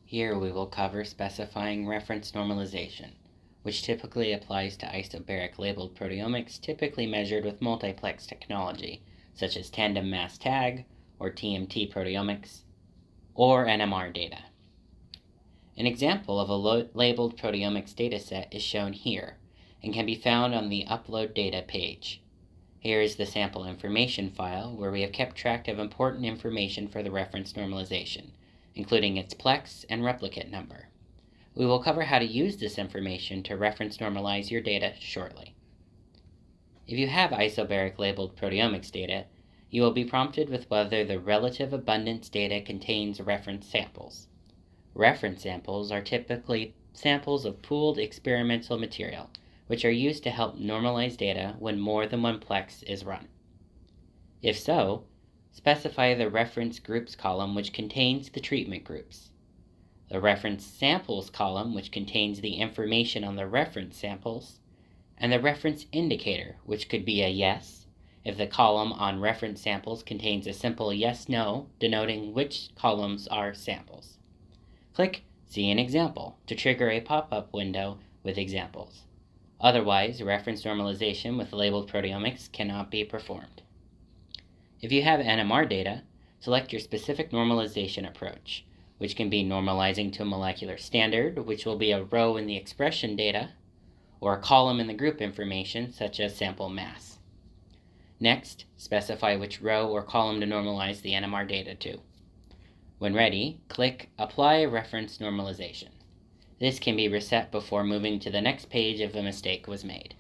Here we will cover specifying reference normalization, which typically applies to isobaric labeled proteomics typically measured with multiplex technology, such as tandem mass tag, or TMT proteomics, or NMR data. An example of a labeled proteomics dataset is shown here, and can be found on the Upload Data page. Here is the sample information file, where we have kept track of important information for the reference normalization, including its plex and replicate number. We will cover how to use this information to reference normalize your data shortly. If you have isobaric labeled proteomics data, you will be prompted with whether the relative abundance data contains reference samples. Reference samples are typically samples of pooled experimental material, which are used to help normalize data when more than one plex is run. If so, specify the reference groups column, which contains the treatment groups, the reference samples column, which contains the information on the reference samples, and the reference indicator, which could be a yes if the column on reference samples contains a simple yes/no denoting which columns are samples. Click See an Example to trigger a pop-up window with examples. Otherwise, reference normalization with labeled proteomics cannot be performed. If you have NMR data, select your specific normalization approach, which can be normalizing to a molecular standard, which will be a row in the expression data, or a column in the group information, such as sample mass. Next, specify which row or column to normalize the NMR data to. When ready, click Apply Reference Normalization. This can be reset before moving to the next page if a mistake was made.